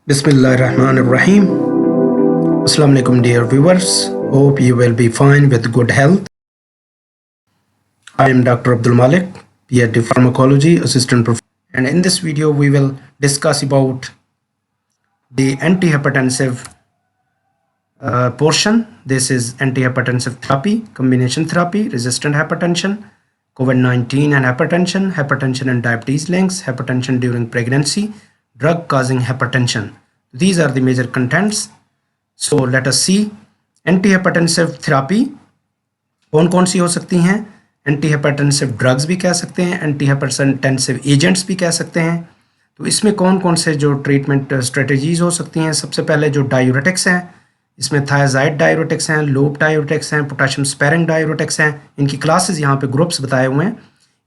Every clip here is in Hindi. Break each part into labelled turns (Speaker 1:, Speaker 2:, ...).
Speaker 1: Bismillahirrahmanirrahim. Assalamu alaikum dear viewers. Hope you will be fine with good health. I am Dr. Abdul Malik, PhD Pharmacology Assistant Professor, and in this video we will discuss about the antihypertensive portion. This is antihypertensive therapy, combination therapy, resistant hypertension, COVID-19 and hypertension and diabetes links, hypertension during pregnancy, drug causing hypertension. These are the major contents. So let us see. Antihypertensive therapy कौन कौन सी हो सकती हैं, एंटीहाइपरटेंसिव ड्रग्स भी कह सकते हैं, एंटीहाइपरटेंसिव एजेंट्स भी कह सकते हैं. तो इसमें कौन कौन से जो ट्रीटमेंट स्ट्रेटजीज हो सकती हैं. सबसे पहले जो डायूरेटिक्स हैं, इसमें थायजाइड डायूरेटिक्स हैं, लोप डायूरेटिक्स हैं, पोटेशियम स्पेरिंग डायूरेटिक्स हैं. इनकी क्लासेस यहाँ पे ग्रुप्स बताए हुए हैं.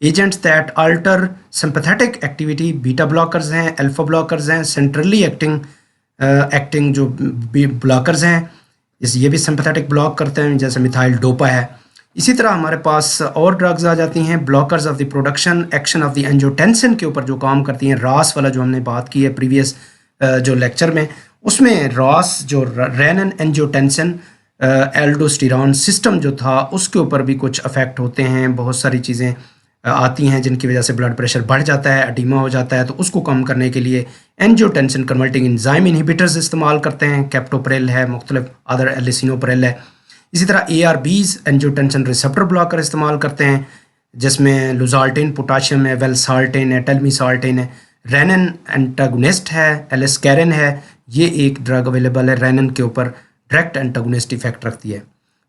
Speaker 1: Agents that alter sympathetic activity, beta blockers हैं, अल्फा ब्लॉकर्स हैं, सेंट्रली एक्टिंग जो ब्लॉकर्स हैं, ये भी सिंपैथेटिक ब्लॉक करते हैं, जैसे मिथाइल डोपा है. इसी तरह हमारे पास और ड्रग्स आ जाती हैं, blockers of the production action of the angiotensin के ऊपर जो काम करती हैं. रास वाला जो हमने बात की है प्रीवियस जो लेक्चर में, उसमें रास जो रेनिन एंजियोटेंसिन एल्डोस्टेरॉन सिस्टम जो था उसके ऊपर भी कुछ अफेक्ट होते हैं. बहुत सारी चीज़ें आती हैं जिनकी वजह से ब्लड प्रेशर बढ़ जाता है, एडिमा हो जाता है. तो उसको कम करने के लिए एंजियोटेंसिन कन्वर्टिंग एंजाइम इनहिबिटर्स इस्तेमाल करते हैं. कैप्टोप्रिल है, मुख्तलिफ अदर एलिसिनोप्रिल है. इसी तरह ARBs एंजियोटेंसिन रिसेप्टर ब्लॉकर इस्तेमाल करते हैं, जिसमें लुजाल्टिन, पोटाशियम है, वेलसाल्टिन है, टेलमिसाल्टिन है. रेनिन एंटागोनिस्ट है, एलिस्कैरिन है. ये एक ड्रग अवेलेबल है, रेनिन के ऊपर डायरेक्ट एंटागोनिस्ट इफेक्ट रखती है.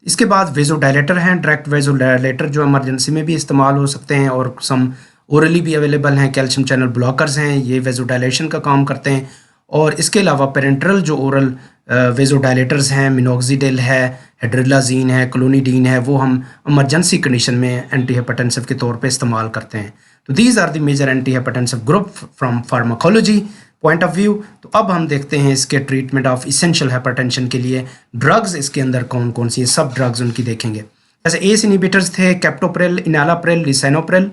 Speaker 1: इसके बाद वेजोडायलेटर हैं, डायरेक्ट वेजोडायलेटर जो इमरजेंसी में भी इस्तेमाल हो सकते हैं, और सम ओरली भी अवेलेबल हैं. कैल्शियम चैनल ब्लॉकर्स हैं, ये वेजोडायलेशन का काम करते हैं. और इसके अलावा पेरेंट्रल जो ओरल वेजोडायलेटर्स हैं, मिनोक्सिडिल है, हेड्रिलाजीन है, क्लोनिडीन है, वो हम इमरजेंसी कंडीशन में एंटीहाइपरटेंसिव के तौर पे इस्तेमाल करते हैं. तो these are the major antihypertensive group from pharmacology point of view. तो अब हम देखते हैं इसके ट्रीटमेंट ऑफ इसेंशियल हाइपरटेंशन के लिए ड्रग्स इसके अंदर कौन कौन सी सब ड्रग्स उनकी देखेंगे. जैसे एस इनहिबिटर्स थे, कैप्टोप्रिल, इनालाप्रिल, लिसिनोप्रिल.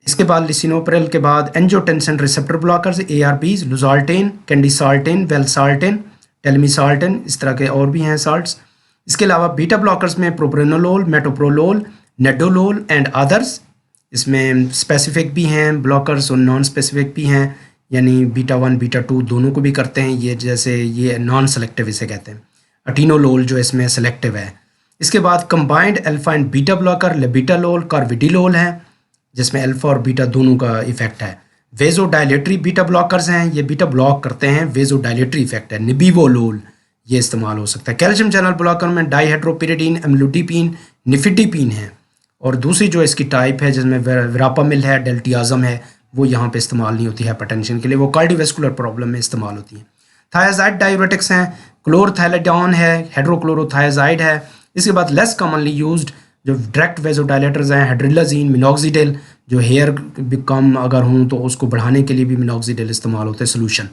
Speaker 1: इसके बाद लिसिनोप्रिल के बाद एंजियोटेंसिन रिसेप्टर ब्लॉकर्स, ARBs, लुजाल्टिन, कैंडिसाल्टिन, वेलसाल्टिन, टेलमिसाल्टिन, इस तरह के और भी हैं साल्ट्स. इसके अलावा बीटा ब्लॉकर्स में प्रोप्रेनोलोल, मेटोप्रोलोल, नेडोलोल एंड अदर्स. इसमें स्पेसिफिक भी हैं ब्लॉकर्स और नॉन स्पेसिफिक भी हैं, यानी बीटा 1 बीटा 2 दोनों को भी करते हैं. ये जैसे ये नॉन सेलेक्टिव इसे कहते हैं. अटीनोलोल जो इसमें सेलेक्टिव है. इसके बाद combined alpha and beta blocker, labetalol, carvedilol है, जिसमें अल्फा और बीटा दोनों का इफेक्ट है. वेजोडायलेटरी बीटा ब्लॉकर्स हैं, ये बीटा ब्लॉक करते हैं, वेजोडायलेटरी इफेक्ट है. निबिवोलोल ये इस्तेमाल हो सकता है. कैल्शियम चैनल ब्लॉकर में डाईहाइड्रोपिरिडीन, एम्लोडिपिन, निफिडिपिन है. और दूसरी जो इसकी टाइप है जिसमें वेरापामिल है, डेल्टियाजम है, वो यहाँ पे इस्तेमाल नहीं होती हाइपरटेंशन के लिए, वो कार्डियोवैस्कुलर प्रॉब्लम में इस्तेमाल होती है. थायजाइड डायूरेटिक्स हैं, क्लोरथैलेडॉन है, हाइड्रोक्लोरोथायजाइड है. इसके बाद लेस कॉमनली यूज्ड जो डायरेक्ट वेजोडायलेटर्स हैं, हाइड्रिलाजीन, मिनोक्सिडिल, जो हेयर कम अगर हों तो उसको बढ़ाने के लिए भी मिनोक्सिडिल इस्तेमाल होते हैं सोल्यूशन.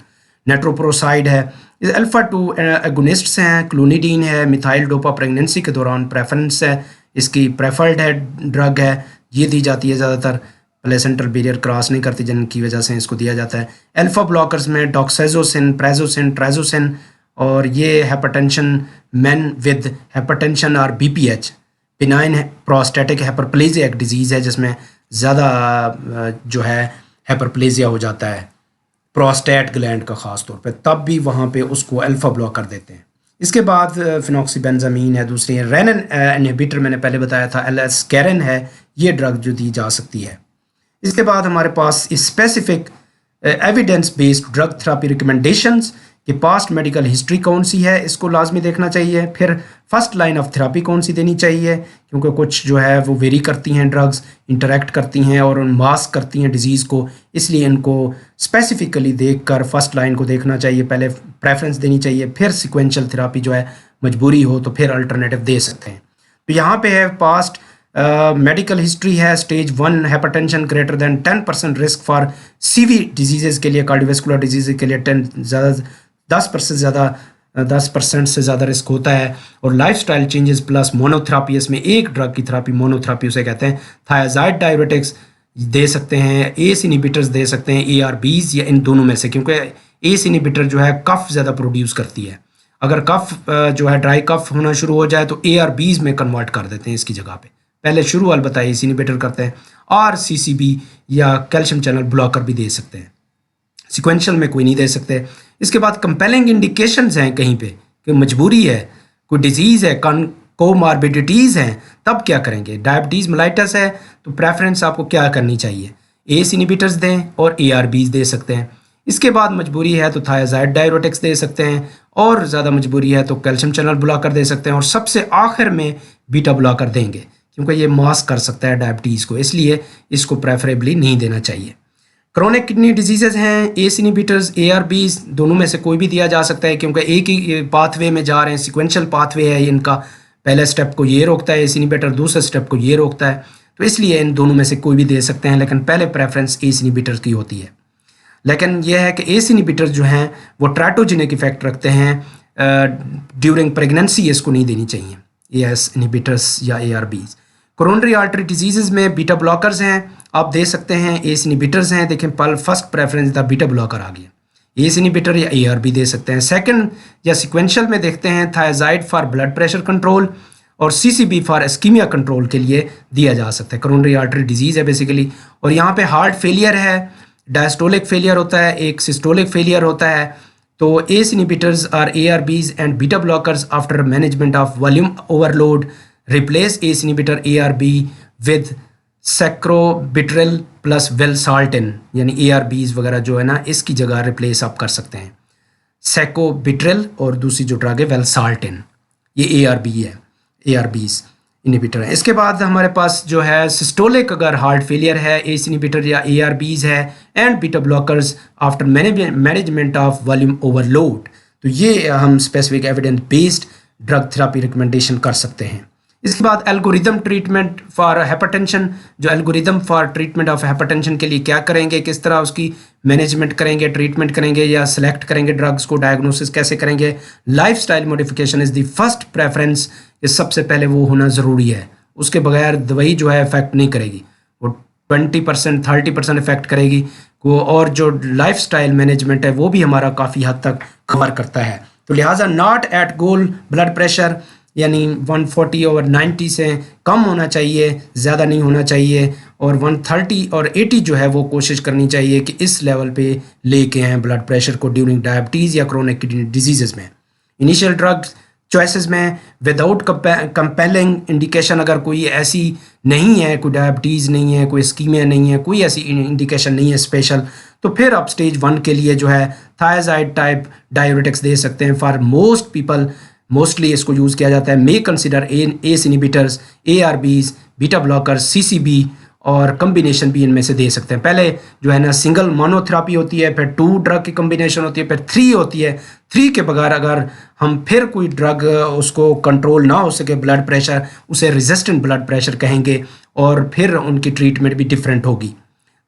Speaker 1: नेट्रोप्रोसाइड है. अल्फा 2 एगोनिस्ट्स हैं, क्लोनिडीन है, मिथाइल डोपा प्रेगनेंसी के दौरान प्रेफरेंस है, इसकी प्रेफर्ड है ड्रग है, ये दी जाती है ज़्यादातर. प्लेसेंटल बैरियर क्रॉस नहीं करती जिनकी वजह से इसको दिया जाता है. अल्फा ब्लॉकर्स में डॉक्साइजोसिन, प्राइजोसिन, ट्राइजोसिन, और ये हाइपरटेंशन मेन विद हाइपरटेंशन और BPH, बिनाइन प्रोस्टेटिक हाइपरप्लेजिया एक डिजीज़ है जिसमें ज़्यादा जो है हाइपरप्लेजिया हो जाता है प्रोस्टेट ग्लैंड का ख़ास तौर पे, तब भी वहाँ पे उसको अल्फा ब्लॉक कर देते हैं. इसके बाद फिनॉक्सीबेंजामीन है, दूसरी है रेनिन इनहिबिटर, मैंने पहले बताया था, एलिस्कैरिन है, ये ड्रग जो दी जा सकती है. इसके बाद हमारे पास specific evidence based drug therapy recommendations कि पास्ट मेडिकल हिस्ट्री कौन सी है, इसको लाजमी देखना चाहिए. फिर फर्स्ट लाइन ऑफ थेरापी कौन सी देनी चाहिए, क्योंकि कुछ जो है वो वेरी करती हैं, ड्रग्स इंटरेक्ट करती हैं और मास्क करती हैं डिजीज़ को, इसलिए इनको स्पेसिफिकली देखकर फर्स्ट लाइन को देखना चाहिए, पहले प्रेफरेंस देनी चाहिए. फिर सिक्वेंशियल थेरापी जो है मजबूरी हो तो फिर अल्टरनेटिव दे सकते हैं. तो यहाँ पे है पास्ट मेडिकल हिस्ट्री है, stage 1 hypertension greater than 10% risk for CV disease के लिए, कार्डियोवैस्कुलर डिजीज़ के लिए 10% से ज़्यादा रिस्क होता है. और लाइफस्टाइल चेंजेस प्लस मोनोथेरापी, इसमें एक ड्रग की थेरापी मोनोथेरापी उसे कहते हैं. थायजाइड डायूरेटिक्स दे सकते हैं, ACE इनहिबिटर्स दे सकते हैं, ARBs या इन दोनों में से, क्योंकि एस इनहिबिटर जो है कफ ज़्यादा प्रोड्यूस करती है। अगर कफ जो है ड्राई कफ होना शुरू हो जाए तो ARBs में कन्वर्ट कर देते हैं इसकी जगह पे। पहले शुरू वाल बताया एस इनहिबिटर करते हैं, और CCB या कैल्शियम चैनल ब्लॉकर भी दे सकते हैं, सिक्वेंशियल में कोई नहीं दे सकते। इसके बाद कंपेलिंग इंडिकेशंस हैं कहीं पे कि मजबूरी है, कोई डिजीज़ है, कोमार्बिडिटीज़ हैं, तब क्या करेंगे? डायबिटीज़ मेलाइटस है तो प्रेफरेंस आपको क्या करनी चाहिए? एस इनहिबिटर्स दें और ARBs दे सकते हैं। इसके बाद मजबूरी है तो थायराइड डायरेटिक्स दे सकते हैं, और ज़्यादा मजबूरी है तो कैल्शियम चैनल ब्लॉकर दे सकते हैं, और सबसे आखिर में बीटा ब्लॉकर देंगे क्योंकि ये मास्क कर सकता है डायबिटीज़ को, इसलिए इसको प्रेफरेबली नहीं देना चाहिए। क्रोनिक किडनी डिजीज़ेज़ हैं, एस इनहिबिटर्स, ARBs दोनों में से कोई भी दिया जा सकता है क्योंकि एक ही पाथवे में जा रहे हैं, सिक्वेंशियल पाथवे है इनका। पहले स्टेप को ये रोकता है एस इनहिबिटर, दूसरे स्टेप को ये रोकता है, तो इसलिए इन दोनों में से कोई भी दे सकते हैं, लेकिन पहले प्रेफरेंस एस इनहिबिटर्स की होती है। लेकिन यह है कि एस इनहिबिटर्स जो हैं वो ट्राइटोजेनिक इफेक्ट रखते हैं, ड्यूरिंग प्रेगनेंसी इसको नहीं देनी चाहिए एस इनहिबिटर्स या ARBs। कोरोनरी आर्टरी डिजीज़ में बीटा ब्लॉकर्स हैं, आप दे सकते हैं, एस इनहिबिटर्स हैं। देखें फर्स्ट प्रेफरेंस था बीटा ब्लॉकर आ गया, एस इनहिबिटर या ARB दे सकते हैं। सेकंड या सिक्वेंशियल में देखते हैं thyroid for blood pressure control और CCB फॉर इस्कीमिया कंट्रोल के लिए दिया जा सकता है। कोरोनरी आर्टरी डिजीज़ है बेसिकली, और यहाँ पे हार्ट फेलियर है, डायस्टोलिक फेलियर होता है, एक सिस्टोलिक फेलियर होता है, तो एस इनहिबिटर्स और ARBs and beta blockers after management of volume overload replace ACE inhibitor ARB with sacubitril plus valsartan, यानी ARBs वगैरह जो है ना इसकी जगह रिप्लेस आप कर सकते हैं। सैकोबिट्रिल और दूसरी जो ड्रग है वेलसाल्टिन, ये ARBs इनहिबिटर है। इसके बाद हमारे पास जो है सिस्टोलिक, अगर हार्ट फेलियर है, एस इनहिबिटर या ARBs है and beta blockers after management of volume overload, तो ये हम specific evidence based drug therapy recommendation कर सकते हैं। इसके बाद एल्गोरिदम ट्रीटमेंट फॉर हाइपरटेंशन, जो algorithm for treatment of hypertension के लिए क्या करेंगे, किस तरह उसकी मैनेजमेंट करेंगे, ट्रीटमेंट करेंगे या सेलेक्ट करेंगे ड्रग्स को, डायग्नोसिस कैसे करेंगे। Lifestyle modification is the first preference, ये सबसे पहले वो होना ज़रूरी है, उसके बगैर दवाई जो है इफेक्ट नहीं करेगी, वो 20% 30% इफेक्ट करेगी को, और जो लाइफस्टाइल मैनेजमेंट है वो भी हमारा काफ़ी हद तक कवर करता है। तो लिहाजा not at goal blood pressure, यानी 140/90 से कम होना चाहिए, ज़्यादा नहीं होना चाहिए, और 130 और 80 जो है वो कोशिश करनी चाहिए कि इस लेवल पे लेके आएँ ब्लड प्रेशर को ड्यूरिंग डायबिटीज़ या क्रोनिक किडनी डिजीज़ में। इनिशियल ड्रग चॉइसेस में विदाउट कंपेलिंग इंडिकेशन, अगर कोई ऐसी नहीं है, कोई डायबिटीज़ नहीं है, कोई इस्कीमिया नहीं है, कोई ऐसी इंडिकेशन नहीं है स्पेशल, तो फिर आप स्टेज 1 के लिए जो है थायराइड टाइप डायरेटिक्स दे सकते हैं। फॉर मोस्ट पीपल, मोस्टली इसको यूज़ किया जाता है, मे consider S inhibitors, ARBs, beta blockers, CCB, और कम्बिनेशन भी इनमें से दे सकते हैं। पहले जो है ना सिंगल मोनोथेरापी होती है, फिर 2 ड्रग की कम्बिनेशन होती है, फिर 3 होती है। 3 के बगैर अगर हम फिर कोई ड्रग उसको कंट्रोल ना हो सके ब्लड प्रेशर, उसे रेजिस्टेंट ब्लड प्रेशर कहेंगे, और फिर उनकी ट्रीटमेंट भी डिफरेंट होगी।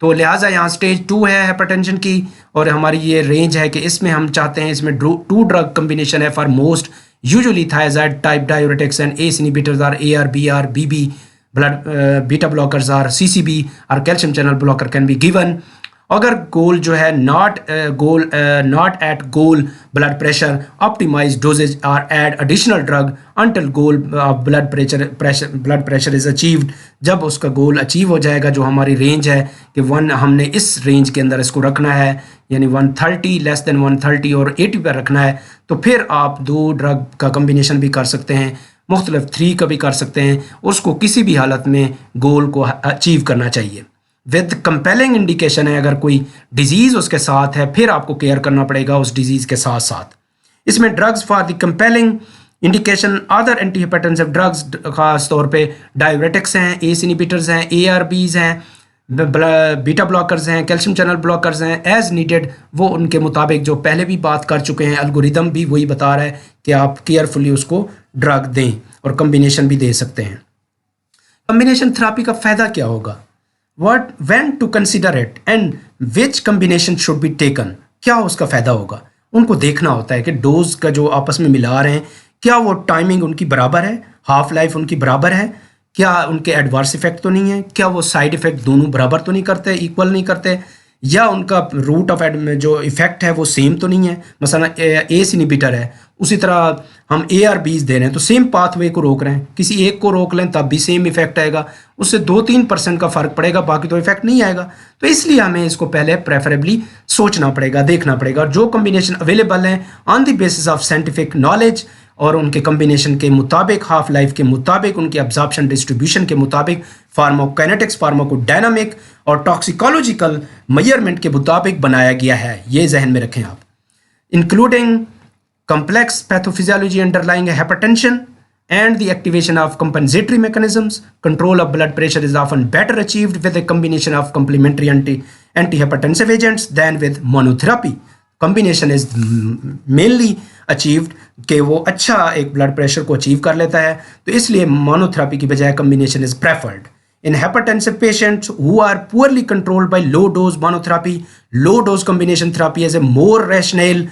Speaker 1: तो लिहाजा यहाँ स्टेज 2 है हाइपरटेंशन की, और हमारी ये रेंज है कि इसमें हम चाहते हैं, इसमें 2 ड्रग कम्बिनेशन है for most usually thiazide type diuretics and ACE inhibitors or ARB or BB, blood beta blockers or CCB or calcium channel blocker can be given। अगर गोल जो है not at goal blood pressure, optimize doses और add additional drug until goal blood pressure is achieved. जब उसका गोल अचीव हो जाएगा, जो हमारी रेंज है कि 1 हमने इस रेंज के अंदर इसको रखना है, यानी 130 लेस देन 130 और 80 पर रखना है, तो फिर आप 2 ड्रग का कम्बिनेशन भी कर सकते हैं, मुख्तलिफ 3 का भी कर सकते हैं। उसको किसी भी हालत में गोल को अचीव करना चाहिए। विद कंपेलिंग इंडिकेशन है, अगर कोई डिजीज़ उसके साथ है, फिर आपको केयर करना पड़ेगा उस डिजीज़ के साथ साथ। इसमें drugs for the compelling indication, other antihypertensive drugs, खास तौर पे डायरेटिक्स हैं, एस इनहिबिटर्स हैं, ARBs हैं, बीटा ब्लॉकर्स हैं, कैल्शियम चैनल ब्लॉकर्स हैं, एज नीडेड, वो उनके मुताबिक जो पहले भी बात कर चुके हैं, एल्गोरिदम भी वही बता रहा है कि आप केयरफुली उसको ड्रग दें, और कम्बिनेशन भी दे सकते हैं। कम्बिनेशन थेरापी का फ़ायदा क्या होगा, when to consider it and which combination should be taken, क्या उसका फ़ायदा होगा, उनको देखना होता है कि डोज का जो आपस में मिला रहे हैं, क्या वो टाइमिंग उनकी बराबर है, हाफ लाइफ उनकी बराबर है, क्या उनके एडवर्स इफेक्ट तो नहीं है, क्या वो साइड इफ़ेक्ट दोनों बराबर तो नहीं करते, इक्वल नहीं करते, या उनका रूट ऑफ जो इफेक्ट है वो सेम तो नहीं है। मसलन एस इनिबिटर है, उसी तरह हम ए आर बीज दे रहे हैं तो सेम पाथवे को रोक रहे हैं, किसी एक को रोक लें तब भी सेम इफेक्ट आएगा, उससे 2-3% का फर्क पड़ेगा, बाकी तो इफेक्ट नहीं आएगा। तो इसलिए हमें इसको पहले प्रेफरेबली सोचना पड़ेगा, देखना पड़ेगा। जो कम्बिनेशन अवेलेबल हैं on the basis of scientific knowledge और उनके कम्बिनेशन के मुताबिक, हाफ लाइफ के मुताबिक, उनके अब्जॉर्प्शन डिस्ट्रीब्यूशन के मुताबिक, फार्माकोकाइनेटिक्स, फार्माकोडायनामिक और टॉक्सिकोलॉजिकल मेजरमेंट के मुताबिक बनाया गया है। ये जहन में रखें आप। Including complex pathophysiology underlying hypertension and the activation of compensatory mechanisms, control of blood pressure is often better achieved with a combination of complementary antihypertensive agents than with monotherapy. Combination is mainly achieved कि वो अच्छा एक ब्लड प्रेशर को अचीव कर लेता है, तो इसलिए मोनोथेरेपी की बजाय combination is preferred. In hypertensive patients who are poorly controlled by low dose monotherapy, low dose combination therapy is a more rational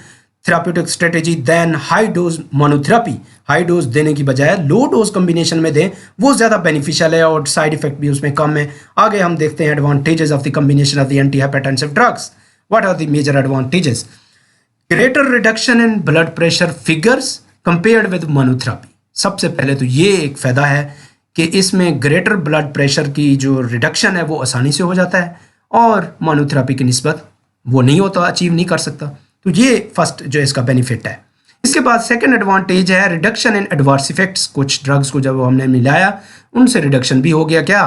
Speaker 1: therapeutic strategy than high dose monotherapy. High dose देने की बजाय लो डोज कॉम्बिनेशन में दें, वो ज़्यादा बेनिफिशियल है और साइड इफेक्ट भी उसमें कम है। आगे हम देखते हैं advantages of the combination of the anti hypertensive drugs. What are the major advantages? Greater reduction in blood pressure figures compared with monotherapy. सबसे पहले तो ये एक फ़ायदा है कि इसमें ग्रेटर ब्लड प्रेशर की जो रिडक्शन है वो आसानी से हो जाता है और मोनोथेरेपी की निस्बत वो नहीं होता, अचीव नहीं कर सकता। तो ये फर्स्ट जो इसका बेनिफिट है। इसके बाद सेकंड एडवांटेज है रिडक्शन इन एडवर्स इफेक्ट्स। कुछ ड्रग्स को जब हमने मिलाया उनसे रिडक्शन भी हो गया। क्या?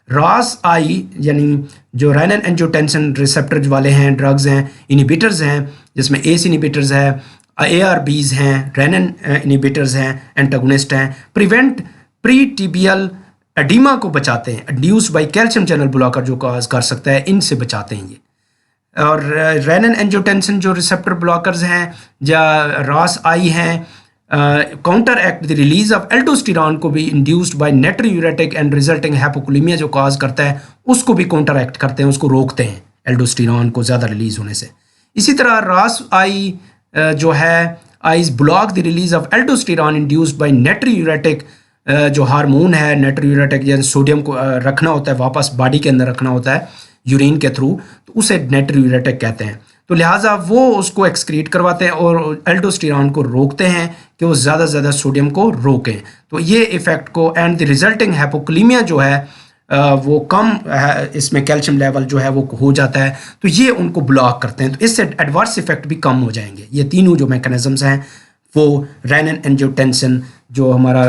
Speaker 1: रास आई यानी जो रेनिन एंजियोटेंसिन रिसेप्टर वाले हैं ड्रग्स हैं, इनिबिटर्स हैं, जिसमें एस इनिबिटर्स है, ARBs हैं, रेनिन इनिबिटर्स हैं, एंटागोनिस्ट हैं, प्रिवेंट प्री टिबियल एडिमा को बचाते हैं, induced by calcium channel blocker जो काज कर सकता है, इनसे बचाते हैं ये। और रेनिन एंजियोटेंसिन जो रिसेप्टर ब्लॉकर्स हैं या रास आई हैं, counter act the release of aldosterone को भी इंड्यूस्ड बाय नेट्रियूरेटिक एंड रिजल्टिंग हाइपोकुलेमिया जो काज करता है उसको भी काउंटर एक्ट करते हैं, उसको रोकते हैं एल्डोस्टेरॉन को ज़्यादा रिलीज होने से। इसी तरह रास आई जो है Is block the release of aldosterone induced by natriuretic जो हार्मोन है, नेट्रियूरेटिक या सोडियम को रखना होता है वापस बॉडी के अंदर रखना होता है यूरिन के थ्रू, तो उसे नेट्रियूरेटिक कहते हैं। तो लिहाजा वो उसको एक्सक्रीट करवाते हैं और एल्डोस्टेरॉन को रोकते हैं कि वो ज़्यादा से ज़्यादा सोडियम को रोकें। तो ये इफ़ेक्ट को एंड द रिजल्टिंग हाइपोकुलेमिया जो है वो कम है, इसमें कैल्शियम लेवल जो है वो हो जाता है, तो ये उनको ब्लॉक करते हैं। तो इससे एडवर्स इफेक्ट भी कम हो जाएंगे। ये तीनों जो मैकेनिज्म्स हैं वो रेनिन एंजियोटेंसिन जो हमारा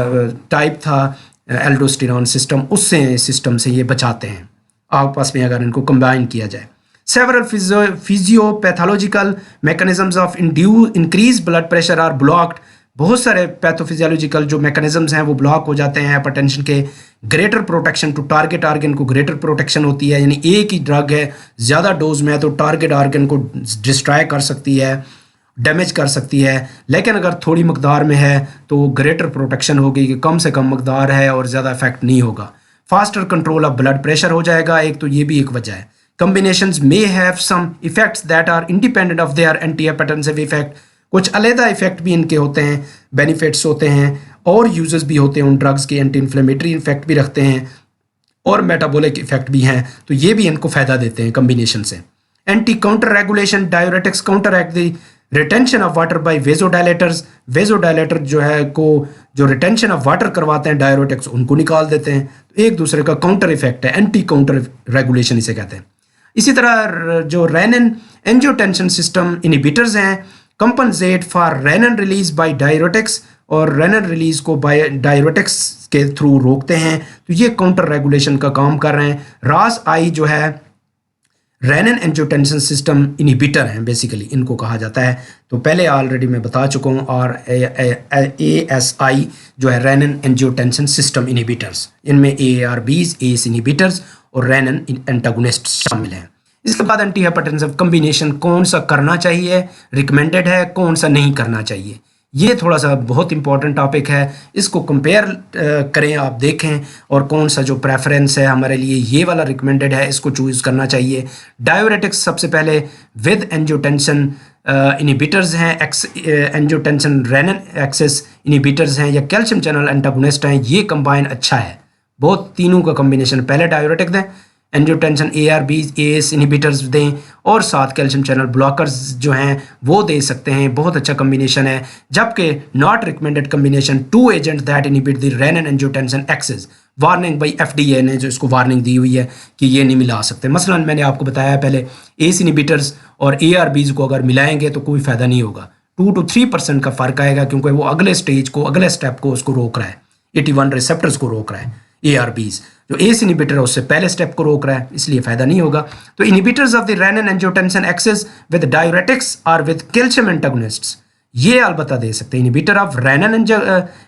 Speaker 1: टाइप था एल्डोस्टेरॉन सिस्टम, उससे सिस्टम से ये बचाते हैं आपस में अगर इनको कंबाइन किया जाए। Several physiopathological mechanisms of increase blood pressure are blocked. बहुत सारे पैथोफिजियोलॉजिकल जो मैकेनिज्म्स हैं वो ब्लॉक हो जाते हैं हाइपरटेंशन के। Greater protection to target organ को ग्रेटर प्रोटेक्शन होती है, यानी एक ही ड्रग है ज़्यादा डोज में है तो टारगेट आर्गन को डिस्ट्रॉय कर सकती है, डैमेज कर सकती है। लेकिन अगर थोड़ी मकदार में है तो ग्रेटर प्रोटेक्शन होगी कि कम से कम मकदार है और ज़्यादा इफेक्ट नहीं होगा। Faster control of blood pressure हो जाएगा, एक तो ये भी एक वजह है। Combinations may have some effects that are independent of their antihypertensive effect. कुछ अलहदा इफेक्ट भी इनके होते हैं, बेनिफिट्स होते हैं और यूजेस भी होते हैं उन ड्रग्स के, एंटी इन्फ्लेमेटरी इफेक्ट भी रखते हैं और मेटाबॉलिक इफेक्ट भी हैं, तो ये भी इनको फ़ायदा देते हैं कम्बिनेशन से। Anti counter regulation diuretics counteract the retention of water by vasodilators. Vasodilator जो है को जो रिटेंशन ऑफ वाटर करवाते हैं डायोरेटिक्स उनको निकाल देते हैं, तो एक दूसरे का काउंटर इफेक्ट है, एंटी काउंटर रेगुलेशन इसे कहते हैं। इसी तरह जो रेनिन एंजियोटेंसिन सिस्टम इनिबिटर्स हैं compensate for rennin release by diuretics और रेनिन रिलीज को बाय डायरेटिक्स के थ्रू रोकते हैं, तो ये काउंटर रेगुलेशन का काम कर रहे हैं। रास आई जो है रेनिन एंजियोटेंसिन सिस्टम इनिबिटर हैं, बेसिकली इनको कहा जाता है। तो पहले ऑलरेडी मैं बता चुका हूँ। और ASI जो है रेनिन एंजियोटेंसिन सिस्टम इनिबिटर्स, इनमें ARBs एस इनिबिटर्स और रेनिन एंटागोनिस्ट शामिल हैं। इसके बाद एंटी हाइपरटेंसिव कम्बिनेशन कौन सा करना चाहिए, रिकमेंडेड है, कौन सा नहीं करना चाहिए, ये थोड़ा सा बहुत इंपॉर्टेंट टॉपिक है। इसको कंपेयर करें, आप देखें और कौन सा जो प्रेफरेंस है हमारे लिए ये वाला रिकमेंडेड है, इसको चूज़ करना चाहिए। डायोरेटिक्स सबसे पहले विद एंजियोटेंसिन इनिबिटर्स हैं, एंजियोटेंसिन रेनिन एक्सेस इनिबिटर्स हैं या कैल्शियम चैनल एंटागोनिस्ट हैं, ये कंबाइन अच्छा है। बहुत तीनों का कम्बिनेशन, पहले डायोरेटिक दें, एंजियोटेंसिन ARBs ACE इनहिबिटर्स दें और साथ कैल्शियम चैनल ब्लॉकर्स जो हैं वो दे सकते हैं, बहुत अच्छा कम्बिनेशन है। जबकि not recommended combination 2 agent that inhibit the renin angiotensin axis, warning by FDA ने जो इसको वार्निंग दी हुई है कि ये नहीं मिला सकते। मसलन मैंने आपको बताया पहले ACE इनहिबिटर्स और ARBs को अगर मिलाएंगे तो कोई फ़ायदा नहीं होगा, 2 to 3% का फ़र्क आएगा, क्योंकि वो अगले स्टेज को, अगले स्टेप को उसको रोक रहा है, 81 रिसेप्टर्स को रोक रहा है। ARBs जो ACE इनहिबिटर है उससे पहले स्टेप को रोक रहा है, इसलिए फ़ायदा नहीं होगा। तो inhibitors of the renin angiotensin axis with diuretics और विद कैल्शियम एंटागोनिस्ट्स, ये अलबत्ता दे सकते हैं। Inhibitor of renin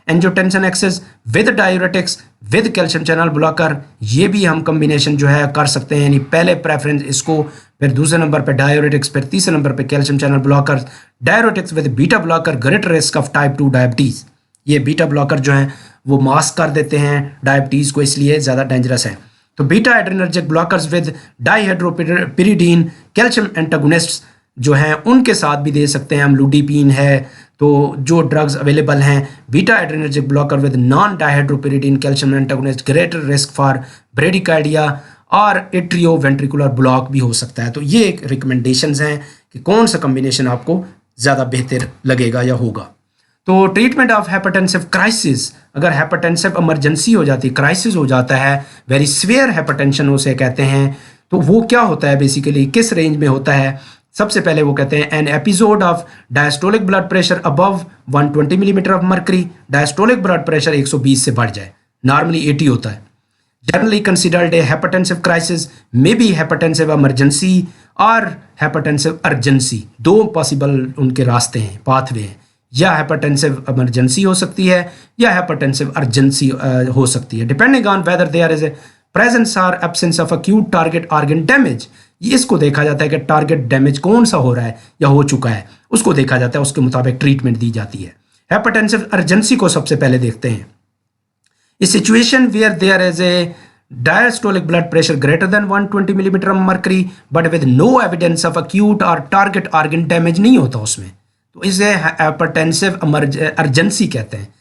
Speaker 1: angiotensin axis with diuretics with calcium channel blocker, ये भी हम कम्बिनेशन जो है कर सकते हैं, यानी पहले प्रेफरेंस इसको, फिर दूसरे नंबर पे डायूरेटिक्स, फिर तीसरे नंबर पे calcium channel blocker. Diuretics with beta blocker greater risk of type 2 diabetes, ये बीटा ब्लॉकर जो हैं वो मास्क कर देते हैं डायबिटीज़ को, इसलिए ज़्यादा डेंजरस है। तो beta adrenergic blockers with dihydropyridine calcium antagonists जो हैं उनके साथ भी दे सकते हैं हम, लूडीपीन है। तो जो ड्रग्स अवेलेबल हैं, beta adrenergic blocker with non dihydropyridine calcium antagonist greater risk for bradycardia और एट्रियो वेंट्रिकुलर ब्लॉक भी हो सकता है। तो ये एक रिकमेंडेशंस हैं कि कौन सा कम्बिनेशन आपको ज़्यादा बेहतर लगेगा या होगा। तो ट्रीटमेंट ऑफ हाइपरटेंसिव क्राइसिस, अगर हाइपरटेंसिव इमरजेंसी हो जाती है, क्राइसिस हो जाता है, वेरी सीवियर हाइपरटेंशन उसे कहते हैं, तो वो क्या होता है बेसिकली, किस रेंज में होता है। सबसे पहले वो कहते हैं an episode of diastolic blood pressure above 120 millimeter of mercury, diastolic blood pressure 120 से बढ़ जाए, नॉर्मली 80 होता है। Generally considered a hypertensive crisis may be hypertensive emergency और हाइपरटेंसिव अर्जेंसी, दो पॉसिबल उनके रास्ते हैं, पाथवे हैं, या हाइपरटेंसिव इमरजेंसी हो सकती है या हाइपरटेंसिव अर्जेंसी हो सकती है, depending on whether there is a presence और absence of acute target organ damage. ये इसको देखा जाता है कि टारगेट डैमेज कौन सा हो रहा है या हो चुका है, उसको देखा जाता है, उसके मुताबिक ट्रीटमेंट दी जाती है। हाइपरटेंसिव अर्जेंसी को सबसे पहले देखते हैं। A situation where there is a diastolic blood pressure greater than 120 millimeter of mercury but with no evidence of acute or target organ damage नहीं होता उसमें, तो इसे हाइपरटेंसिव अर्जेंसी कहते हैं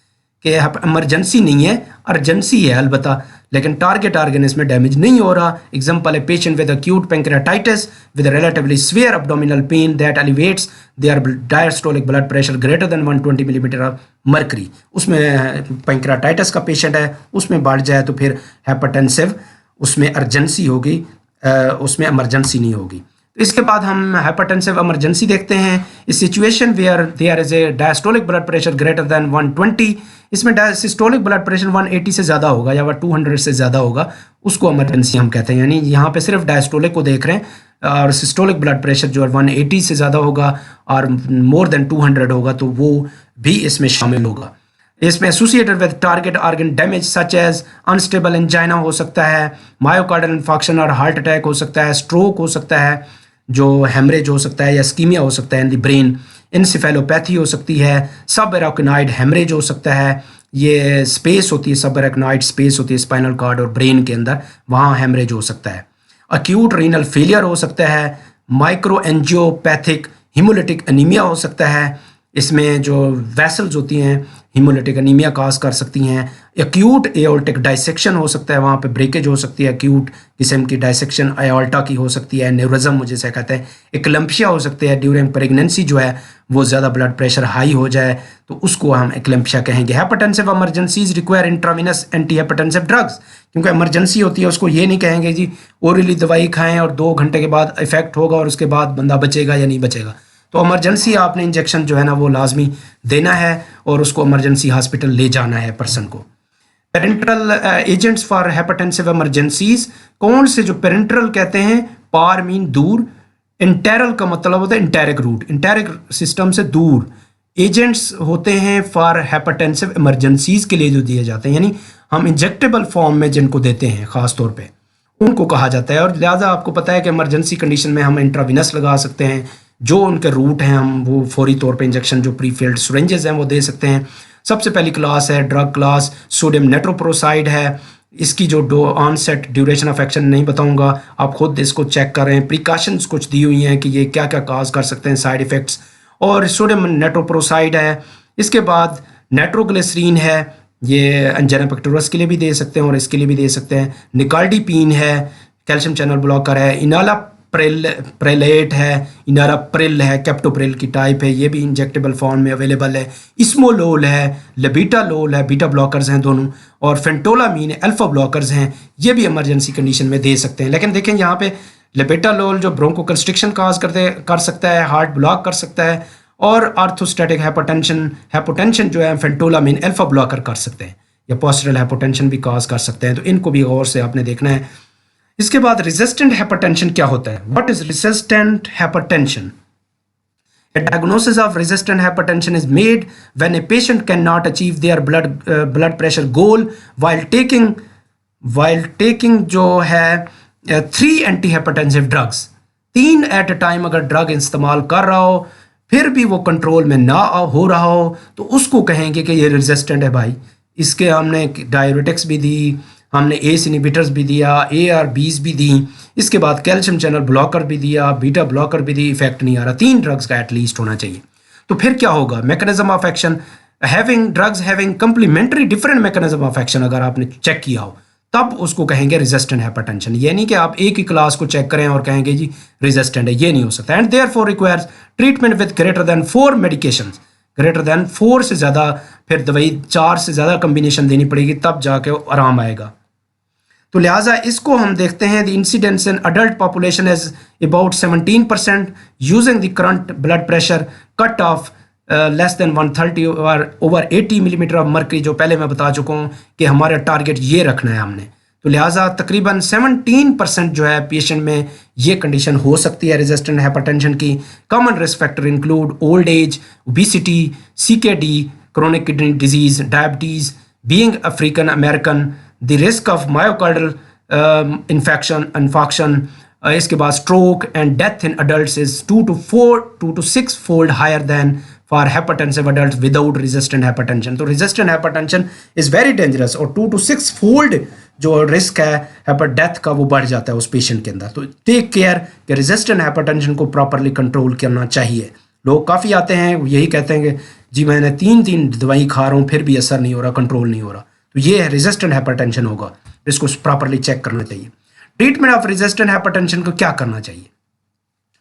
Speaker 1: कि इमरजेंसी नहीं है, अर्जेंसी है अलबत्ता, लेकिन टारगेट ऑर्गन इसमें डैमेज नहीं हो रहा। एग्जांपल है patient with acute pancreatitis with relatively severe abdominal pain that elevates their diastolic blood pressure greater than 120 millimeter of mercury, उसमें पैंक्रियाटाइटिस का पेशेंट है, उसमें बढ़ जाए तो फिर हाइपरटेंसिव, उसमें अर्जेंसी होगी, उसमें इमरजेंसी नहीं होगी। इसके बाद हम हाइपरटेंसिव इमरजेंसी देखते हैं। इस situation where there is a diastolic blood pressure greater than 120, इसमें सिस्टोलिक ब्लड प्रेशर 180 से ज़्यादा होगा या 200 से ज़्यादा होगा, उसको इमरजेंसी हम कहते हैं। यानी यहाँ पे सिर्फ डायस्टोलिक को देख रहे हैं और सिस्टोलिक ब्लड प्रेशर जो है 180 से ज़्यादा होगा और मोर देन 200 होगा तो वो भी इसमें शामिल होगा। इसमें associated with target organ damage such as unstable angina हो सकता है, मायोकार्डियल इन्फॉक्शन और हार्ट अटैक हो सकता है, स्ट्रोक हो सकता है, जो हेमरेज हो सकता है या स्कीमिया हो सकता है इन द ब्रेन, इंसेफेलोपैथी हो सकती है, सब एराक्नोइड हेमरेज हो सकता है, ये स्पेस होती है, सब एराक्नोइड स्पेस होती है स्पाइनल कॉर्ड और ब्रेन के अंदर, वहाँ हेमरेज हो सकता है। अक्यूट रीनल फेलियर हो सकता है, माइक्रो एंजियोपैथिक हिमोलिटिक एनीमिया हो सकता है, इसमें जो वेसल्स होती हैं हीमोलिटिक एनीमिया काज कर सकती हैं। एक्यूट एओल्टिक डाइसेक्शन हो सकता है, वहाँ पे ब्रेकेज हो सकती है, एक्यूट किस्म की डाइसेक्शन एओल्टा की हो सकती है, न्यूरिज्म जिसे कहते हैं, एक्लम्पिया हो सकती है, ड्यूरिंग प्रेगनेंसी जो है वो ज़्यादा ब्लड प्रेशर हाई हो जाए तो उसको हम एक्लम्पिया कहेंगे। Hypertensive emergencies require intravenous anti hypertensive drugs, क्योंकि इमरजेंसी होती है, उसको ये नहीं कहेंगे जी ओरली दवाई खाएँ और 2 घंटे के बाद इफेक्ट होगा और उसके बाद बंदा बचेगा या नहीं बचेगा। तो इमरजेंसी आपने इंजेक्शन जो है ना वो लाजमी देना है और उसको इमरजेंसी हॉस्पिटल ले जाना है पर्सन को। Parental agents for hypertensive emergencies, कौन से जो पेरेंटल कहते हैं, पार मीन दूर, इंटेरल का मतलब होता है इंटेरिक रूट, इंटेरिक सिस्टम से दूर एजेंट्स होते हैं फॉर हाइपरटेंसिव इमरजेंसीज के लिए जो दिए जाते हैं, यानी हम इंजेक्टेबल फॉर्म में जिनको देते हैं ख़ास तौर पे उनको कहा जाता है। और लिहाजा आपको पता है कि इमरजेंसी कंडीशन में हम इंट्राविनस लगा सकते हैं, जो उनके रूट हैं हम वो फौरी तौर पे इंजेक्शन जो प्री फिल्ड सिरिंजेस हैं वो दे सकते हैं। सबसे पहली क्लास है ड्रग क्लास सोडियम नेट्रोप्रोसाइड है, इसकी जो ऑनसेट ड्यूरेशन ऑफ एक्शन नहीं बताऊंगा, आप खुद इसको चेक करें, प्रिकॉशंस कुछ दी हुई हैं कि ये क्या क्या काज कर सकते हैं साइड इफ़ेक्ट्स, और सोडियम नेट्रोप्रोसाइड है। इसके बाद नेट्रोग्लिसरीन है, ये एंजाइना पेक्टोरस के लिए भी दे सकते हैं और इसके लिए भी दे सकते हैं। निकाल्डीपीन है, कैल्शियम चैनल ब्लॉकर है, प्रेलेट है, इनाराप्रिल है, कैप्टोप्रिल की टाइप है, ये भी इंजेक्टेबल फॉर्म में अवेलेबल है। इस्मोलोल है, लेबिटालोल है, बीटा ब्लॉकर्स हैं दोनों, और फेंटोलामीन अल्फा ब्लॉकर्स हैं, ये भी इमरजेंसी कंडीशन में दे सकते हैं। लेकिन देखें यहाँ पे लेबिटालोल जो ब्रोंको कंस्ट्रिक्शन कर सकता है, हार्ट ब्लॉक कर सकता है, और आर्थोस्टैटिक हाइपोटेंशन जो है फेंटोलामीन अल्फा ब्लॉकर कर सकते हैं, या पोस्टरल हाइपोटेंशन भी कॉज कर सकते हैं। तो इनको भी गौर से आपने देखना है। इसके बाद रेजिस्टेंट हाइपरटेंशन क्या होता है? What is resistant hypertension? A diagnosis of resistant hypertension is made when a patient cannot achieve their blood pressure goal while taking जो है 3 antihypertensive drugs, 3 at a time अगर ड्रग इस्तेमाल कर रहा हो फिर भी वो कंट्रोल में ना हो रहा हो तो उसको कहेंगे कि ये रेजिस्टेंट है भाई। इसके हमने डायरेटिक्स भी दी, हमने एस इनहिबिटर्स भी दिया, ARBs भी दी, इसके बाद कैल्शियम चैनल ब्लॉकर भी दिया, बीटा ब्लॉकर भी दी, इफेक्ट नहीं आ रहा, 3 ड्रग्स का एटलीस्ट होना चाहिए। तो फिर क्या होगा? Mechanism of action, drugs having complementary different mechanism of action अगर आपने चेक किया हो तब उसको कहेंगे रेजिस्टेंट हाइपरटेंशन। ये नहीं कि आप एक ही क्लास को चेक करें और कहेंगे जी रेजिस्टेंट है, ये नहीं हो सकता। And therefore requires treatment with greater than 4 medications, greater than 4 से ज़्यादा, फिर दवाई 4 से ज़्यादा कम्बिनेशन देनी पड़ेगी तब जाके आराम आएगा। तो लिहाजा इसको हम देखते हैं the incidence in adult population is about 17% using the current blood pressure cut off less than 130 और ओवर 80 मिलीमीटर ऑफ मर्करी, जो पहले मैं बता चुका हूँ कि हमारा टारगेट ये रखना है हमने। तो लिहाजा तकरीबन 17% जो है पेशेंट में ये कंडीशन हो सकती है रेजिस्टेंट हाइपरटेंशन की। Common risk factor include old age, obesity, CKD, chronic kidney disease, diabetes, being African American, the risk of myocardial infection, इसके बाद stroke and death in adult is 2 to 6 fold higher than for hypertensive adult without resistant hypertension. तो resistant hypertension is very dangerous और 2 to 6 फोल्ड जो रिस्क है हाइपर डेथ का वो बढ़ जाता है उस पेशेंट के अंदर। तो टेक केयर कि रेजिस्टेंट हाइपरटेंशन को प्रॉपरली कंट्रोल करना चाहिए। लोग काफ़ी आते हैं यही कहते हैं कि जी मैंने 3 दवाई खा रहा हूँ फिर भी असर नहीं हो रहा, कंट्रोल नहीं हो रहा, तो ये है रेजिस्टेंट हाइपरटेंशन होगा, इसको प्रॉपरली चेक करना चाहिए। ट्रीटमेंट ऑफ रेजिस्टेंट हाइपरटेंशन को क्या करना चाहिए?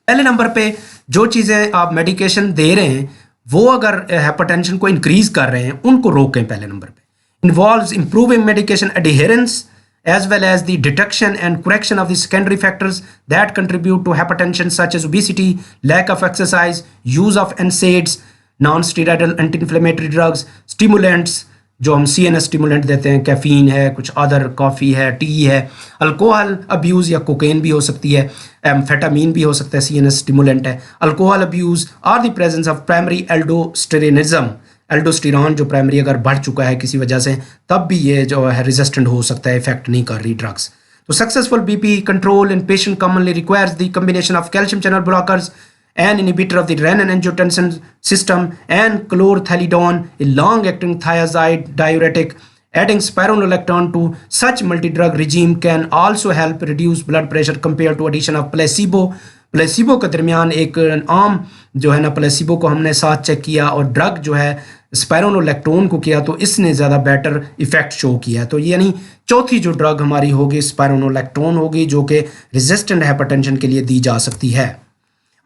Speaker 1: पहले नंबर पे जो चीज़ें आप मेडिकेशन दे रहे हैं वो अगर हाइपरटेंशन को इंक्रीज कर रहे हैं उनको रोकें। पहले नंबर पे involves improving medication adherence as well as the detection and correction of the secondary factors that contribute to hypertension such as obesity, lack of exercise, use of NSAIDs, non-steroidal anti-inflammatory drugs, stimulants जो हम CNS स्टिमुलेंट देते हैं, कैफीन है, कुछ अदर कॉफ़ी है, टी है, अल्कोहल अब्यूज़ या कोकेन भी हो सकती है, एम्फेटामीन भी हो सकता है, CNS स्टिमुलेंट है। Alcohol abuse or the presence of primary aldosteronism, aldosterone जो प्राइमरी अगर बढ़ चुका है किसी वजह से तब भी ये जो है रेजिस्टेंट हो सकता है, इफेक्ट नहीं कर रही ड्रग्स। तो successful BP control in patient commonly requires the combination of calcium channel blockers, an inhibitor of the renin-angiotensin system, and chlorthalidone, a long-acting thiazide diuretic. Adding spironolactone to such multi-drug regime can also help reduce blood pressure compared to addition of placebo. Placebo के दरमियान एक आम जो है ना, प्लेसिबो को हमने साथ चेक किया और ड्रग जो है स्पायरोनोलैक्टोन को किया तो इसने ज़्यादा बेटर इफेक्ट शो किया है। तो यानी चौथी जो ड्रग हमारी होगी स्पायरोनोलैक्टोन होगी जो कि रेजिस्टेंट हाइपरटेंशन के लिए दी जा सकती है।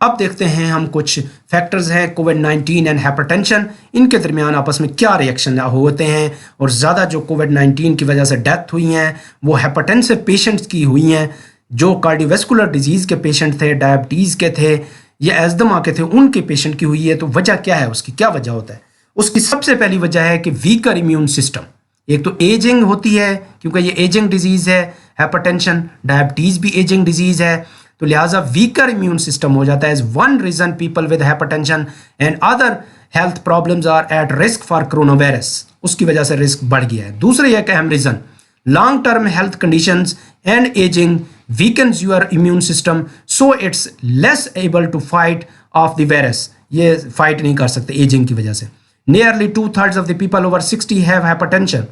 Speaker 1: अब देखते हैं हम कुछ फैक्टर्स हैं कोविड-19 एंड हाइपरटेंशन, इनके दरमियान आपस में क्या रिएक्शन होते हैं और ज़्यादा जो कोविड-19 की वजह से डेथ हुई हैं वो हाइपरटेंसिव पेशेंट्स की हुई हैं। जो कार्डियोवैस्कुलर डिजीज़ के पेशेंट थे, डायबिटीज़ के थे या एस्थमा के थे, उनके पेशेंट की हुई है। तो वजह क्या है, उसकी क्या वजह होता है? उसकी सबसे पहली वजह है कि वीकर इम्यून सिस्टम। एक तो एजिंग होती है क्योंकि ये एजिंग डिजीज़ है, हाइपरटेंशन डायबिटीज़ भी एजिंग डिजीज़ है, तो लिहाजा वीकर इम्यून सिस्टम हो जाता है। As one reason people with hypertension and other health problems are at risk for corona virus, उसकी वजह से रिस्क बढ़ गया है। दूसरी एक अहम reason long term health conditions and aging weakens your immune system so it's less able to fight off the virus, ये फाइट नहीं कर सकते एजिंग की वजह से। nearly 2/3 of the people over 60 have hypertension,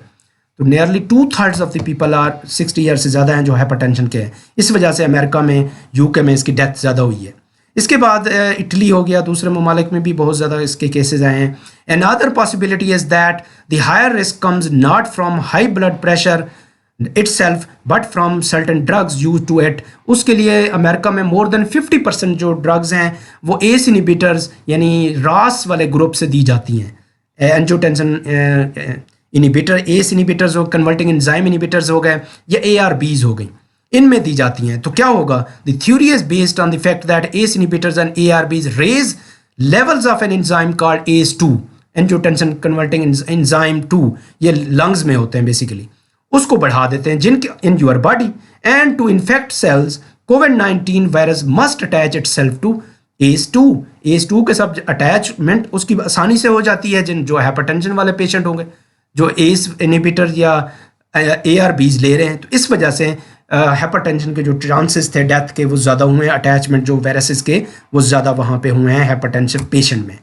Speaker 1: तो nearly 2/3 of the people are 60 year से ज़्यादा हैं जो हाइपरटेंशन के हैं। इस वजह से अमेरिका में, यूके में इसकी डेथ ज़्यादा हुई है। इसके बाद इटली हो गया, दूसरे ममालिक में भी बहुत ज़्यादा इसके केसेस आए हैं। another possibility is that the higher risk comes not from high blood pressure itself but from certain drugs used to it। उसके लिए अमेरिका में मोर देन 50% जो ड्रग्स हैं वो एस इनिबिटर्स यानी रास वाले ग्रुप से दी जाती हैं। एंजियोटेंसिन इनिबिटर, एस इनिबिटर्स हो, कन्वर्टिंग एंजाइम इनिबिटर्स हो गए या ARBs हो गई, इनमें दी जाती हैं। तो क्या होगा, the theory is based on the fact that ACE inhibitors and ARBs raise levels of an enzyme called ACE2, angiotensin converting enzyme 2, ये लंग्स में होते हैं बेसिकली, उसको बढ़ा देते हैं जिनके in your body and to infect cells कोविड-19 virus must attach itself to ACE2। ACE2 के सब अटैचमेंट उसकी आसानी से हो जाती है जिन जो हाइपरटेंशन वाले पेशेंट होंगे जो एस इनिबिटर या ARBs ले रहे हैं। तो इस वजह से हाइपरटेंशन के जो चांसेस थे डेथ के वो ज़्यादा हुए हैं, अटैचमेंट जो वायरसेस के वो ज़्यादा वहाँ पे हुए हैं हाइपरटेंशन पेशेंट में।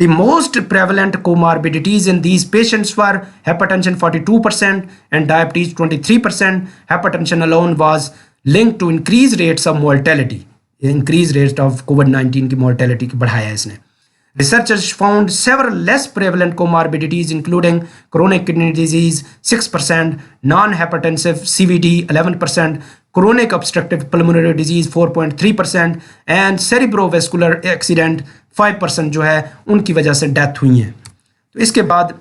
Speaker 1: The most prevalent comorbidities in these patients were hypertension 42% and diabetes 23%. Hypertension alone was linked to increased rates of mortality. Increased rates of COVID-19 की mortality की बढ़ाया है इसने। Researchers found several less prevalent comorbidities including chronic kidney disease 6%, non-hypertensive CVD 11%, chronic obstructive pulmonary disease 4.3% and cerebrovascular accident 5% जो है उनकी वजह से डेथ हुई हैं। तो इसके बाद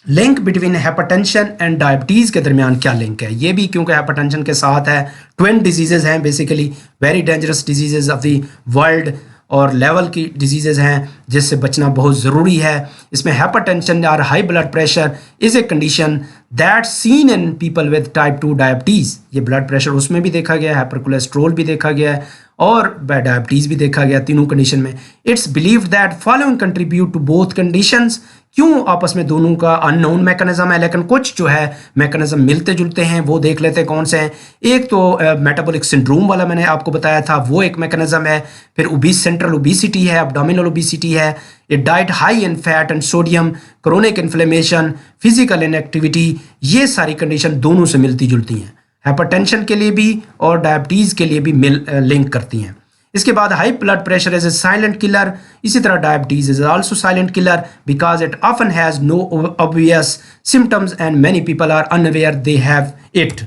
Speaker 1: link between hypertension and diabetes के दरमियान क्या लिंक है, ये भी क्योंकि हाइपरटेंशन के साथ है, ट्विन डिजीज़ेज़ हैं basically, very dangerous diseases of the world और लेवल की डिजीज़ेज़ हैं जिससे बचना बहुत ज़रूरी है। इसमें हाइपरटेंशन और high blood pressure is a condition that seen in people with type 2 diabetes. ये ब्लड प्रेशर उसमें भी देखा गया है, हाइपर कोलेस्ट्रोल भी देखा गया है और डायबिटीज़ भी देखा गया, तीनों कंडीशन में। It's believed that following contribute to both conditions. क्यों आपस में दोनों का अननोन मैकेनिज्म है, लेकिन कुछ जो है मैकेनिज्म मिलते जुलते हैं, वो देख लेते हैं कौन से हैं। एक तो मेटाबॉलिक सिंड्रोम वाला मैंने आपको बताया था, वो एक मैकेनिज्म है। फिर सेंट्रल ओबेसिटी है, एब्डोमिनल ओबेसिटी है, a diet high in fat and sodium, chronic inflammation, physical inactivity, ये सारी कंडीशन दोनों से मिलती जुलती हैं, हाइपरटेंशन के लिए भी और डायबिटीज़ के लिए भी लिंक करती हैं। इसके बाद high blood pressure is a silent killer, इसी तरह diabetes is also silent killer because it often has no obvious symptoms and many people are unaware they have it.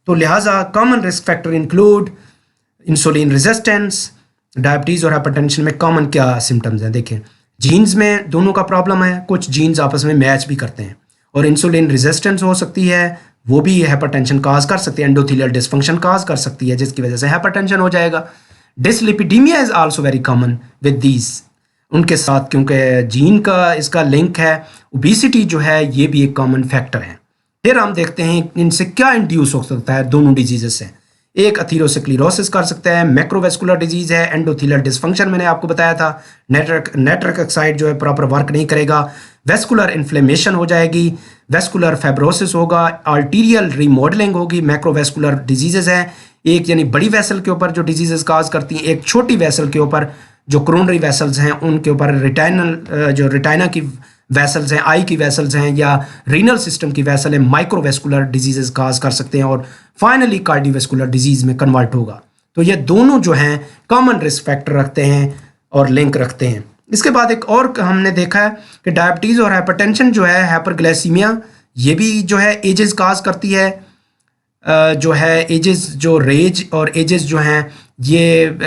Speaker 1: तो लिहाजा common risk factor include insulin resistance. Diabetes और हाइपरटेंशन में कॉमन क्या सिम्टम्स हैं, देखें जीन्स में दोनों का प्रॉब्लम है, कुछ जीन्स आपस में मैच भी करते हैं, और इंसुलिन रेजिस्टेंस हो सकती है, वो भी हाइपरटेंशन काज कर सकती है, एंडोथेलियल डिस्फंक्शन काज कर सकती है जिसकी वजह से हाइपरटेंशन हो जाएगा। Dyslipidaemia is also very common with these, उनके साथ क्योंकि जीन का इसका लिंक है। ओबेसिटी जो है ये भी एक कॉमन फैक्टर है। फिर हम देखते हैं इनसे क्या इंड्यूस हो सकता है दोनों डिजीजेस से। एक अथीरोस्क्लेरोसिस कर सकता है, मैक्रोवेस्कुलर डिजीज है, एंडोथेलियल डिस्फंक्शन मैंने आपको बताया था, नाइट्रिक ऑक्साइड जो है प्रॉपर वर्क नहीं करेगा, वेस्कुलर इन्फ्लेमेशन हो जाएगी, वेस्कुलर फाइब्रोसिस होगा, आर्टीरियल रीमॉडलिंग होगी। मैक्रोवेस्कुलर डिजीजेज हैं, एक यानी बड़ी वेसल के ऊपर जो डिजीजेस काज करती हैं, एक छोटी वेसल के ऊपर जो क्रोनरी वेसल्स हैं उनके ऊपर रेटाइना की वेसल्स हैं, आई की वेसल्स हैं, या रीनल सिस्टम की वेसल है, माइक्रोवेस्कुलर डिजीजेस काज कर सकते हैं, और फाइनली कार्डियोवेस्कुलर डिजीज में कन्वर्ट होगा। तो ये दोनों जो हैं कॉमन रिस्क फैक्टर रखते हैं और लिंक रखते हैं। इसके बाद एक और हमने देखा है कि डायबिटीज़ और हाइपरटेंशन जो है, हाइपरग्लाइसीमिया, ये भी जो है एजेस काज करती है। जो है एजेस, जो रेज और एजेस जो हैं ये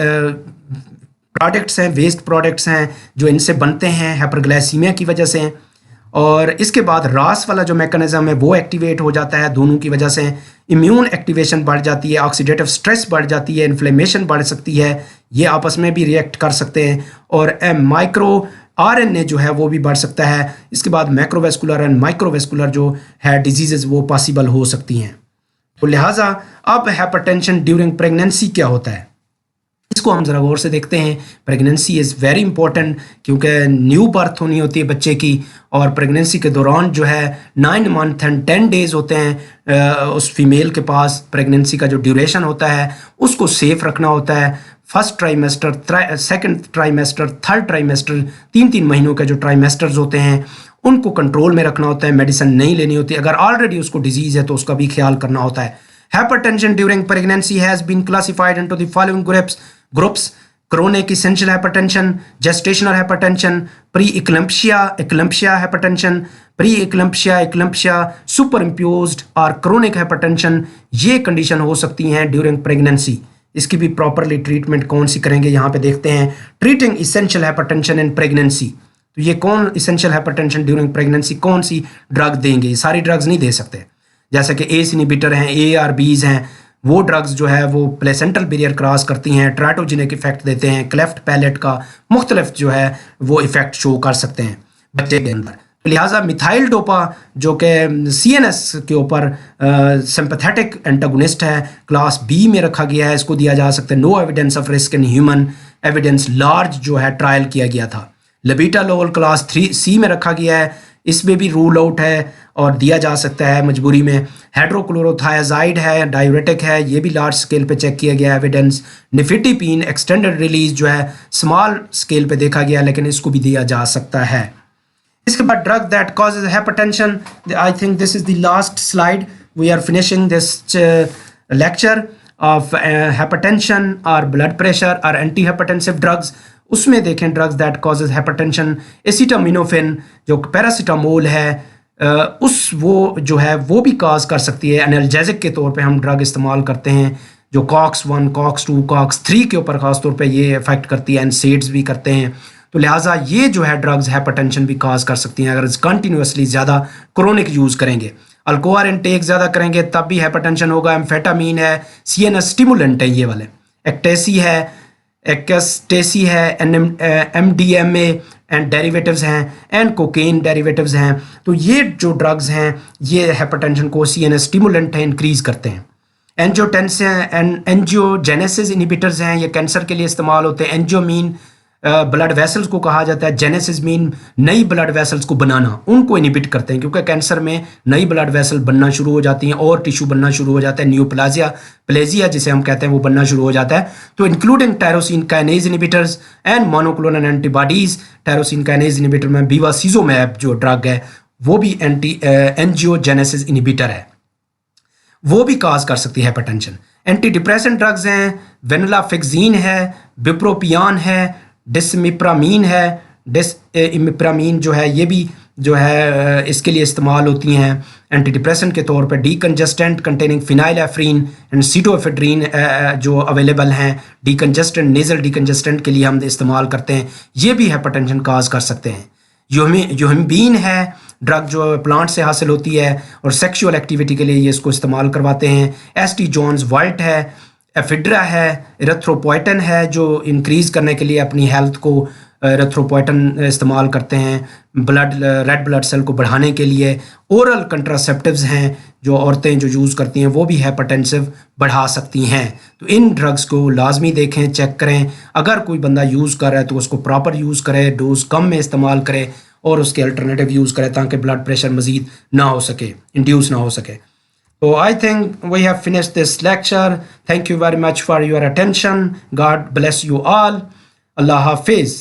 Speaker 1: प्रोडक्ट्स हैं, वेस्ट प्रोडक्ट्स हैं जो इनसे बनते हैं हाइपरग्लाइसीमिया की वजह से। और इसके बाद रास वाला जो मैकेनिज्म है वो एक्टिवेट हो जाता है दोनों की वजह से। इम्यून एक्टिवेशन बढ़ जाती है, ऑक्सीडेटिव स्ट्रेस बढ़ जाती है, इन्फ्लेमेशन बढ़ सकती है, ये आपस में भी रिएक्ट कर सकते हैं, और माइक्रो RNA जो है वो भी बढ़ सकता है। इसके बाद मैक्रोवेस्कुलर एंड माइक्रोवेस्कुलर जो है डिजीजेज वो पॉसिबल हो सकती हैं। तो लिहाजा अब हाइपरटेंशन ड्यूरिंग प्रेगनेंसी क्या होता है, इसको हम ज़रा गौर से देखते हैं। प्रेगनेंसी इज़ वेरी इंपॉर्टेंट क्योंकि न्यू बर्थ होनी होती है बच्चे की, और प्रेगनेंसी के दौरान जो है 9 मंथ एंड 10 डेज़ होते हैं उस फीमेल के पास। प्रेगनेंसी का जो ड्यूरेशन होता है उसको सेफ रखना होता है। First trimester, second trimester, third trimester, 3-3 महीनों के जो ट्राइमेस्टर्स होते हैं उनको कंट्रोल में रखना होता है, मेडिसिन नहीं लेनी होती। अगर ऑलरेडी उसको डिजीज़ है तो उसका भी ख्याल करना होता है। Hypertension during pregnancy has been classified into the following groups: chronic essential hypertension, gestational hypertension, pre-eclampsia hypertension, pre eclampsia, eclampsia, super imposed और क्रोनिक हाइपरटेंशन, ये कंडीशन हो सकती हैं ड्यूरिंग प्रेगनेंसी। इसकी भी प्रॉपरली ट्रीटमेंट कौन सी करेंगे, यहाँ पे देखते हैं। Treating essential hypertension in pregnancy, तो ये कौन इसेंशियल हाइपरटेंशन ड्यूरिंग प्रेगनेंसी कौन सी ड्रग देंगे? ये सारी ड्रग्स नहीं दे सकते, जैसे कि एस इनिबिटर हैं, ARBs हैं, वो ड्रग्स जो है वो प्लेसेंटल बैरियर क्रॉस करती हैं, ट्राइटोजेनिक इफेक्ट देते हैं, क्लेफ्ट पैलेट का मुख्तलिफ जो है वो इफेक्ट शो कर सकते हैं बच्चे के अंदर। तो लिहाजा मिथाइल डोपा जो कि CNS के ऊपर सिंपैथेटिक एंटागोनिस्ट है, क्लास B में रखा गया है, इसको दिया जा सकता है। No evidence of risk in human, evidence large जो है ट्रायल किया गया था। लेबिटालोल क्लास 3C में रखा गया है, इसमें भी रूल आउट है और दिया जा सकता है मजबूरी में। हाइड्रोक्लोरोथायाजाइड है, डायूरेटिक है, ये भी लार्ज स्केल पे चेक किया गया एविडेंस। निफिटिपिन एक्सटेंडेड रिलीज जो है स्मॉल स्केल पे देखा गया, लेकिन इसको भी दिया जा सकता है। इसके बाद drug that causes hypertension, I think this is the last slide, we are finishing this lecture of hypertension और ब्लड प्रेशर और एंटी हाइपरटेंसिव ड्रग्स। उसमें देखें drugs that causes hypertension, acetaminophen जो पैरासीटामोल है, उस वो जो है वो भी काज कर सकती है। एनाल्जेसिक के तौर पे हम ड्रग इस्तेमाल करते हैं, जो COX-1, COX-2, COX-3 के ऊपर खास तौर पे ये इफेक्ट करती है, NSAIDs भी करते हैं। तो लिहाजा ये जो है ड्रग्स हाइपरटेंशन भी काज कर सकती हैं अगर कंटिन्यूसली ज़्यादा क्रोनिक यूज़ करेंगे। अल्कोहल इंटेक ज़्यादा करेंगे तब भी हाइपरटेंशन होगा। एम्फेटामीन है, CNS स्टिमुलेंट है ये वाले, एक्टेसी है, एक्सटेसी है, MDMA एंड डेरिवेटिव्स हैं, एंड कोकेन डेरिवेटिव्स हैं। तो ये जो ड्रग्स हैं ये हाइपरटेंशन को CNS स्टिमुलेंट है, इंक्रीज करते हैं। एंजियोजेनेसिस इनिबिटर्स हैं, ये कैंसर के लिए इस्तेमाल होते हैं। एंजियोमीन ब्लड वेसल्स को कहा जाता है, जेनेसिस मीन नई ब्लड वेसल्स को बनाना, उनको इनिबिट करते हैं क्योंकि कैंसर में नई ब्लड वेसल बनना शुरू हो जाती हैं और टिश्यू बनना शुरू हो जाता है। प्लेजिया जिसे हम कहते हैं वो बनना शुरू हो जाता है। तो including tyrosine kinase inhibitors and monoclonal antibodies. Tyrosine kinase inhibitor में बिवासिजोमैब जो ड्रग है वो भी एंजियोजेनेसिस इनिबिटर है, वो भी काज कर सकती है हाइपरटेंशन। एंटी डिप्रेसेंट ड्रग्स हैं, वेनिलाफिक्जीन है, बिप्रोपियान है, डिसमिप्रामीन है। डिसमिप्रामीन जो है ये भी जो है इसके लिए इस्तेमाल होती हैं एंटी डिप्रेसेंट के तौर पर। डीकंजेस्टेंट कंटेनिंग फिनाइलएफ्रीन एंड सीटोएफेड्रीन जो अवेलेबल हैं, डीकंजेस्टेंट नेजल डीकंजेस्टेंट के लिए हम इस्तेमाल करते हैं, ये भी हाइपरटेंशन काज कर सकते हैं। यूहिम्बीन है ड्रग जो प्लांट से हासिल होती है और सेक्सुअल एक्टिविटी के लिए ये इसको इस्तेमाल करवाते हैं। एसटी जॉन्स वाल्ट है, एफिड्रा है, इरेथ्रोपोइटन है जो इंक्रीज करने के लिए अपनी हेल्थ को इरेथ्रोपोइटन इस्तेमाल करते हैं, रेड ब्लड सेल को बढ़ाने के लिए। ओरल कंट्रासेप्टिव्स हैं जो औरतें जो यूज़ करती हैं वो भी हाइपरटेंसिव बढ़ा सकती हैं। तो इन ड्रग्स को लाजमी देखें, चेक करें। अगर कोई बंदा यूज़ कर रहा है तो उसको प्रॉपर यूज़ करे, डोज कम में इस्तेमाल करे और उसके अल्टरनेटिव यूज़ करे ताकि ब्लड प्रेशर मज़ीद ना हो सके, इंड्यूस ना हो सके। So I think we have finished this lecture. Thank you very much for your attention. God bless you all. Allah Hafiz.